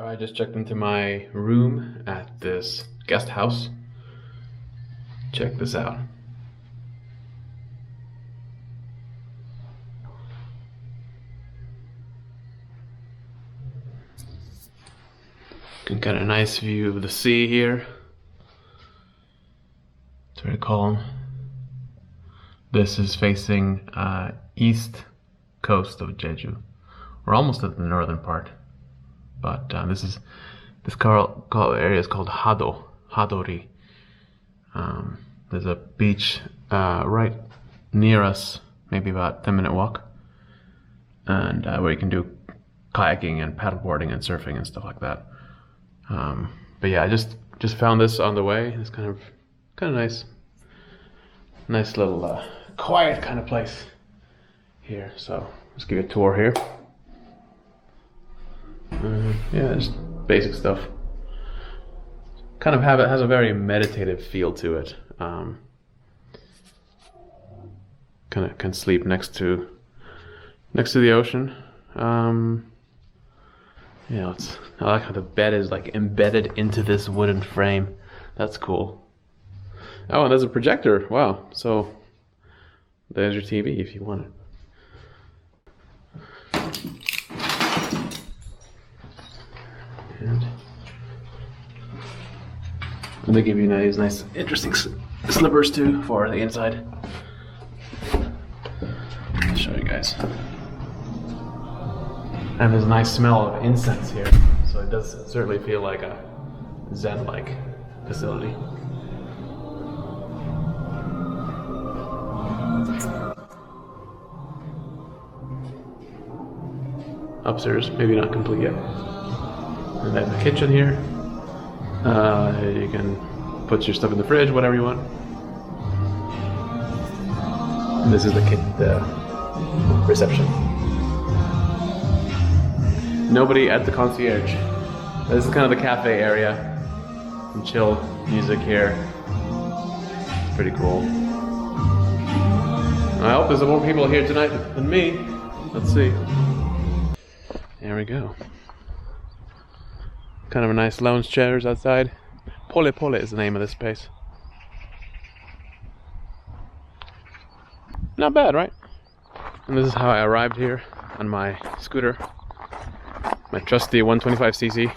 I just checked into my room at this guest house. Check this out. Got a nice view of the sea here. It's very calm. This is facing east coast of Jeju. We're almost at the northern part, but this area is called Hadori. There's a beach right near us, maybe about 10-minute walk, and where you can do kayaking and paddleboarding and surfing and stuff like that. But yeah, I just found this on the way. It's kind of nice little quiet kind of place here. So let's give you a tour here. Yeah, just basic stuff. Has a very meditative feel to it. Kind of can sleep next to the ocean. I like how the bed is like embedded into this wooden frame. That's cool. Oh, and there's a projector. Wow. So there's your TV if you want it. And they give you these nice, interesting slippers too for the inside. I'll show you guys. I have this nice smell of incense here, so it does certainly feel like a Zen-like facility. Upstairs, maybe not complete yet. And then the kitchen here. You can put your stuff in the fridge, whatever you want. And this is the reception. Nobody at the concierge. This is kind of the cafe area. Some chill music here. It's pretty cool. I hope there's more people here tonight than me. Let's see. There we go. Kind of a nice lounge chairs outside. Pole Pole is the name of this place. Not bad, right? And this is how I arrived here on my scooter. My trusty 125cc.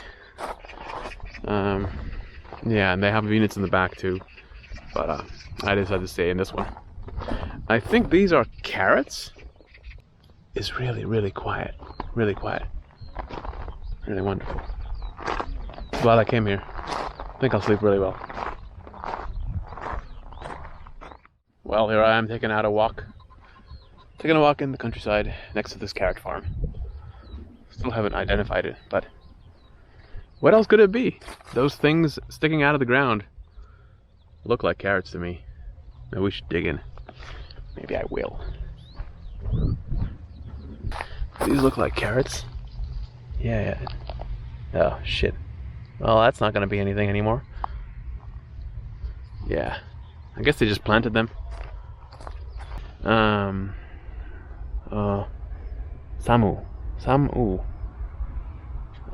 Yeah, and they have units in the back too. But I decided to stay in this one. I think these are carrots. It's really, really quiet. Really quiet. Really wonderful. Glad I came here. I think I'll sleep really well. Well, here I am taking a walk in the countryside next to this carrot farm. Still haven't identified it, but what else could it be? Those things sticking out of the ground look like carrots to me. Maybe we should dig in. Maybe I will. These look like carrots. Yeah. Oh, shit. Well, that's not going to be anything anymore. Yeah. I guess they just planted them. Samu.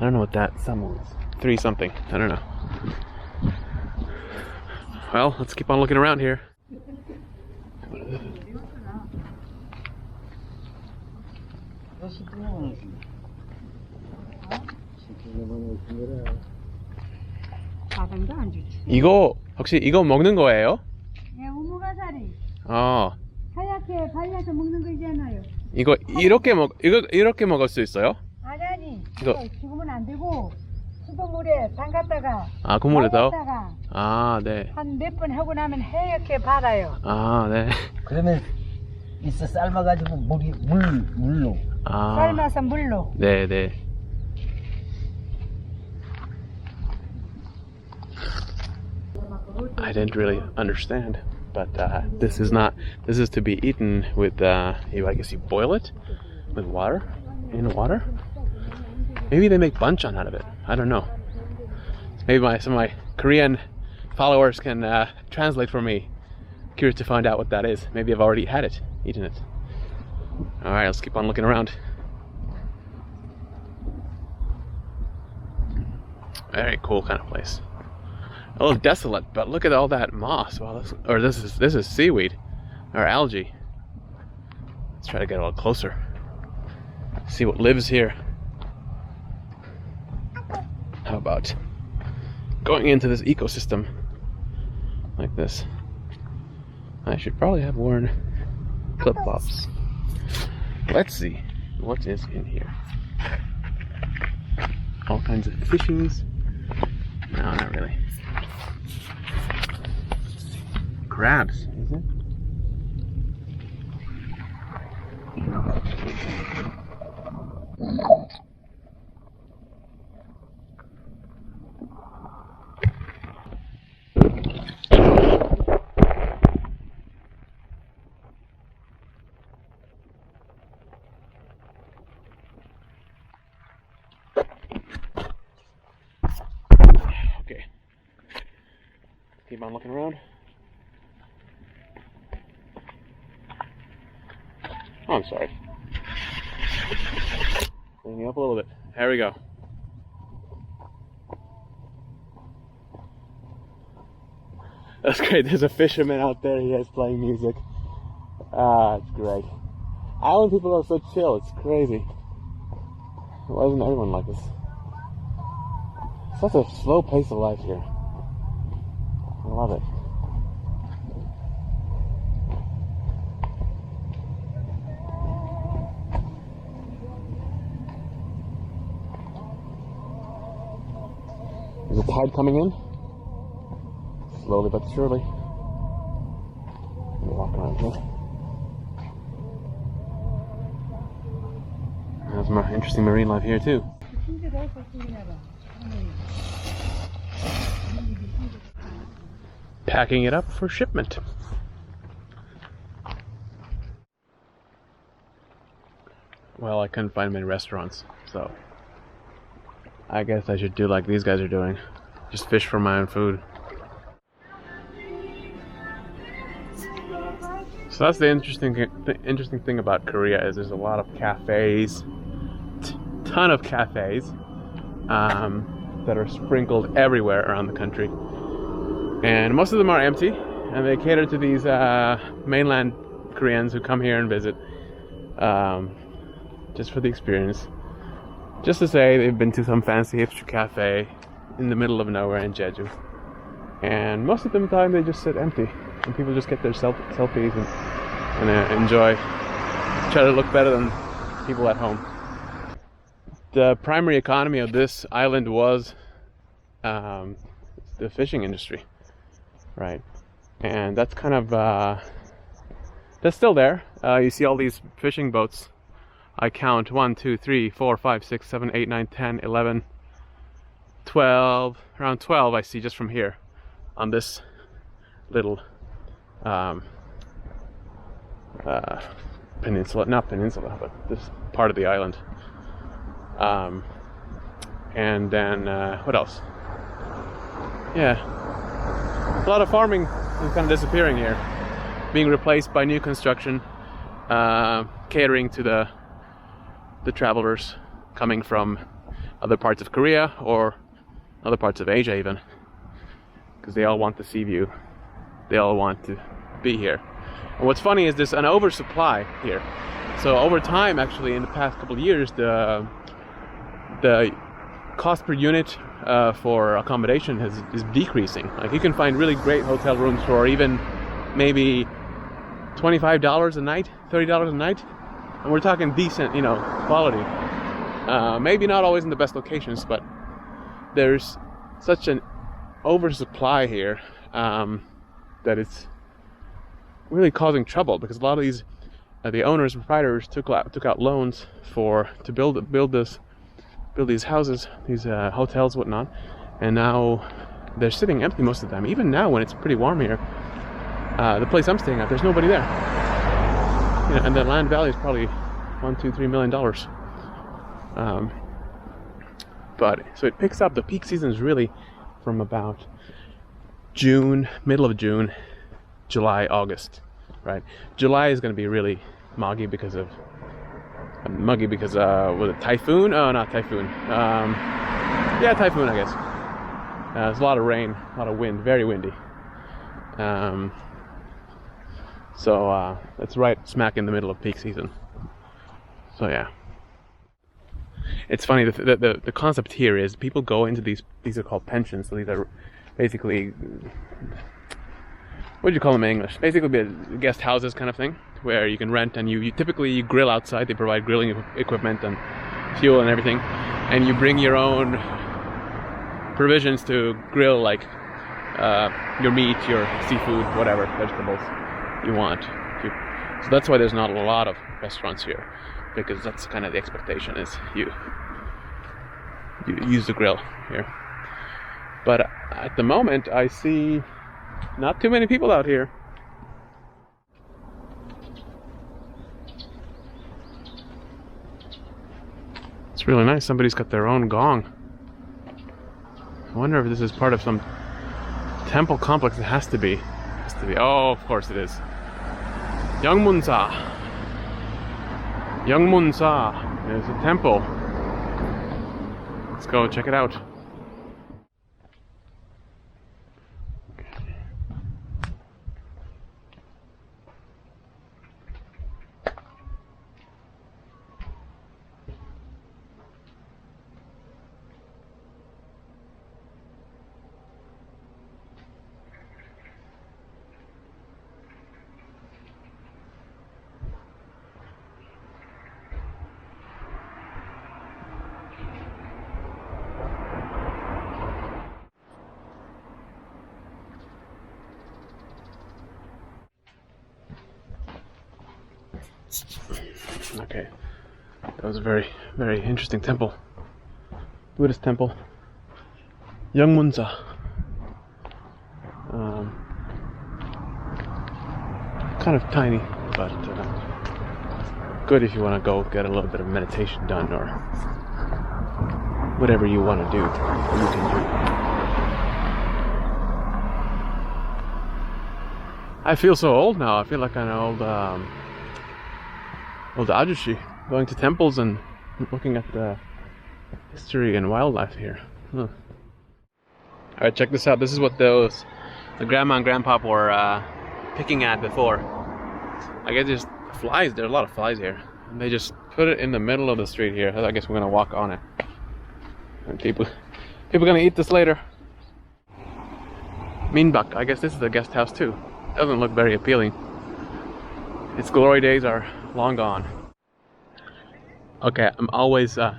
I don't know what that Samu is. 3 something. I don't know. Well, let's keep on looking around here. What is it? 이거 먹는 거예요? 네, 우무가사리. 하얗게 발라서 먹는 거 있잖아요. 이거 이렇게 먹을 수 있어요? 아니, 이거 지금은 안 되고 수돗물에 담갔다가 국물에서? 네. 한 몇 번 하고 나면 하얗게 발아요. 네. 그러면 있어 삶아가지고 물로. 삶아서 물로. 네. I didn't really understand, but this is to be eaten with, I guess you boil it with water, in water. Maybe they make banchan out of it. I don't know. Maybe some of my Korean followers can translate for me. Curious to find out what that is. Maybe I've already eaten it. Alright, let's keep on looking around. Very cool kind of place. A little desolate, but look at all that moss. Wow, this is seaweed or algae. Let's try to get a little closer. See what lives here. How about going into this ecosystem like this? I should probably have worn flip-flops. Let's see what is in here. All kinds of fishings. No, not really. Crabs, is it? Okay. Keep on looking around. Oh, I'm sorry. Cleaning up a little bit. There we go. That's great. There's a fisherman out there. He is playing music. Ah, it's great. Island people are so chill. It's crazy. Why isn't everyone like this? Such a slow pace of life here. I love it. Is the tide coming in? Slowly but surely. We'll walk around here. There's more interesting marine life here too. Packing it up for shipment. Well, I couldn't find many restaurants, so I guess I should do like these guys are doing. Just fish for my own food. So that's the interesting thing about Korea is there's a lot of cafes, ton of cafes that are sprinkled everywhere around the country, and most of them are empty, and they cater to these mainland Koreans who come here and visit just for the experience. Just to say they've been to some fancy hipster cafe in the middle of nowhere in Jeju, and most of the time they just sit empty. And people just get their selfies and enjoy, try to look better than people at home. The primary economy of this island was the fishing industry, right? And that's kind of, that's still there. You see all these fishing boats. I count 1, 2, 3, 4, 5, 6, 7, 8, 9, 10, 11, 12, around 12 I see just from here on this little peninsula, not peninsula, but this part of the island. And then what else? Yeah, a lot of farming is kind of disappearing here, being replaced by new construction, catering to the travelers coming from other parts of Korea or other parts of Asia even, because they all want the sea view. They all want to be here. And what's funny is there's an oversupply here. So over time, actually, in the past couple of years, the cost per unit for accommodation is decreasing. Like you can find really great hotel rooms for even maybe $25 a night, $30 a night, and we're talking decent, quality. Maybe not always in the best locations, but there's such an oversupply here. That it's really causing trouble because a lot of these the owners and proprietors took out loans to build these houses, these hotels, whatnot, and now they're sitting empty most of them. Even now, when it's pretty warm here, the place I'm staying at, there's nobody there. And the land value is probably $1-3 million. But so it picks up. The peak season is really from about June, middle of June, July, August, right? July is going to be really muggy because of was it typhoon? Oh, not typhoon. Yeah, typhoon, I guess. There's a lot of rain, a lot of wind, very windy. So it's right smack in the middle of peak season. So yeah. It's funny, the concept here is people go into these are called pensions, so these are basically, what do you call them in English? Basically guest houses kind of thing, where you can rent and you typically grill outside. They provide grilling equipment and fuel and everything, and you bring your own provisions to grill, like your meat, your seafood, whatever, vegetables you want. So that's why there's not a lot of restaurants here, because that's kind of the expectation, is you use the grill here. But at the moment I see not too many people out here. It's really nice. Somebody's got their own gong. I wonder if this is part of some temple complex. It has to be. It has to be. Oh, of course it is. Yeongmunsa. Yeongmunsa. There's a temple. Let's go check it out. Okay, that was a very, very interesting temple. Buddhist temple. Yeongmunsa. Kind of tiny, but good if you want to go get a little bit of meditation done, or whatever you want to do, you can do. I feel so old now. I feel like an old ajushi, going to temples and looking at the history and wildlife here. Huh. Alright, check this out. This is what the grandma and grandpa were picking at before. I guess there's flies. There's a lot of flies here. And they just put it in the middle of the street here. I guess we're gonna walk on it. And people gonna eat this later. Minbak. I guess this is a guest house too. Doesn't look very appealing. Its glory days are long gone. Okay, I'm always when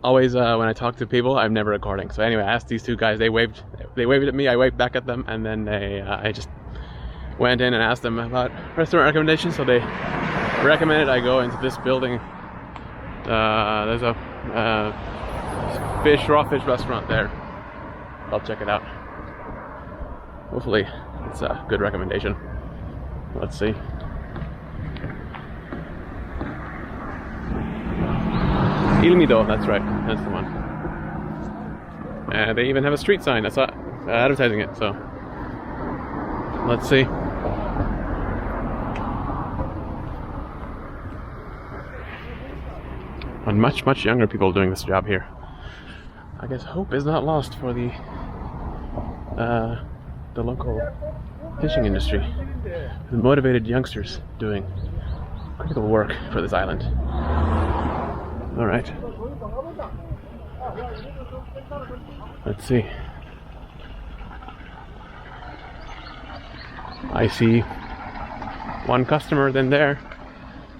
I talk to people, I'm never recording. So anyway, I asked these two guys. They waved at me. I waved back at them, and then I just went in and asked them about restaurant recommendations. So they recommended I go into this building. There's a raw fish restaurant there. I'll check it out. Hopefully, it's a good recommendation. Let's see. Ilmido, that's right, that's the one. They even have a street sign that's advertising it, so let's see. And much younger people doing this job here. I guess hope is not lost for the local fishing industry. The motivated youngsters doing critical work for this island. All right. Let's see. I see one customer then there.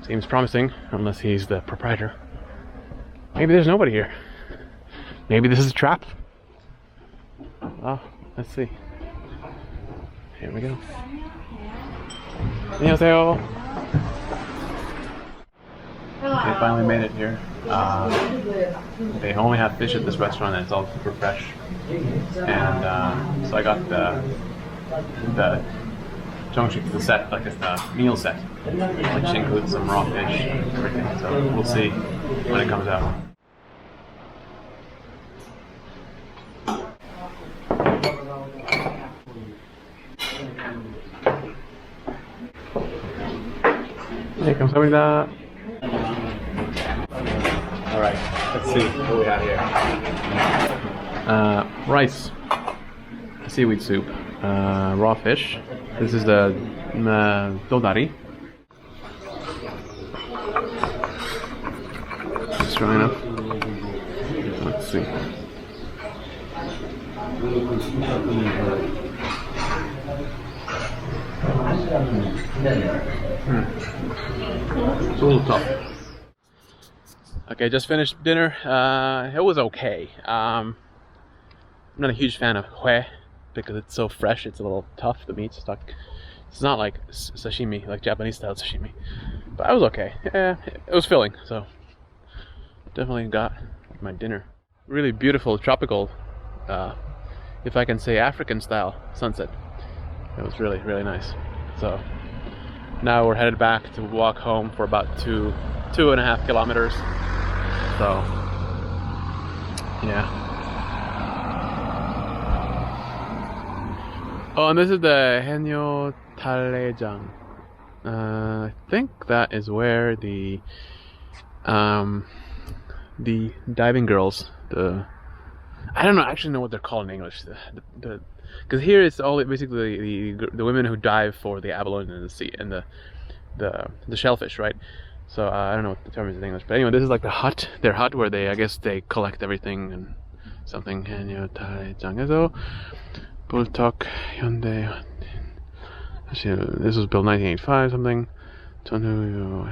Seems promising, unless he's the proprietor. Maybe there's nobody here. Maybe this is a trap. Oh, let's see. Here we go. 안녕하세요. They finally made it here. They only have fish at this restaurant, and it's all super fresh. And so I got the jongshik, the set, like it's the meal set, which includes some raw fish and everything. So we'll see when it comes out. 네, 감사합니다. Alright, let's see what we have here. rice, seaweed soup, raw fish. This is the dodari. Strong enough. Let's see. It's a little tough. Okay, just finished dinner. It was okay. I'm not a huge fan of hue because it's so fresh. It's a little tough. The meat's stuck. It's not like sashimi, like Japanese style sashimi. But I was okay. Yeah, it was filling, so definitely got my dinner. Really beautiful tropical, if I can say African style sunset. It was really, really nice. So now we're headed back to walk home for about 2.5 kilometers. So yeah. Oh, and this is the Henyo Talejang. I think that is where the diving girls, I don't know, actually know what they're called in English. Because here it's all basically the women who dive for the abalone in the sea and the shellfish, right? So I don't know what the term is in English, but anyway, this is like their hut where they, I guess, they collect everything and something. Henyo Talejang. So Bultok Hyundai. This was built 1985 something. Henyo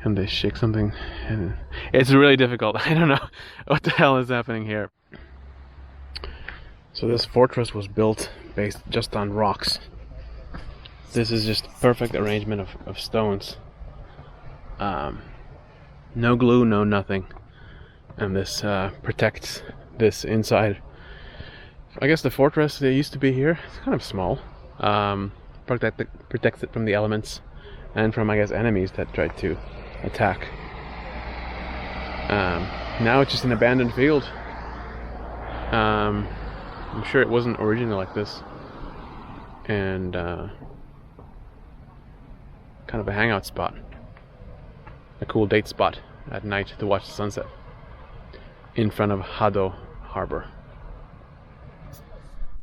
and they shake something. And it's really difficult. I don't know what the hell is happening here. So this fortress was built based just on rocks. This is just perfect arrangement of stones. No glue, no nothing. And this protects this inside. I guess the fortress that used to be here, it's kind of small. Protects it from the elements and from, I guess, enemies that tried to attack. Now it's just an abandoned field. I'm sure it wasn't originally like this. And kind of a hangout spot. A cool date spot at night to watch the sunset in front of Hado Harbor.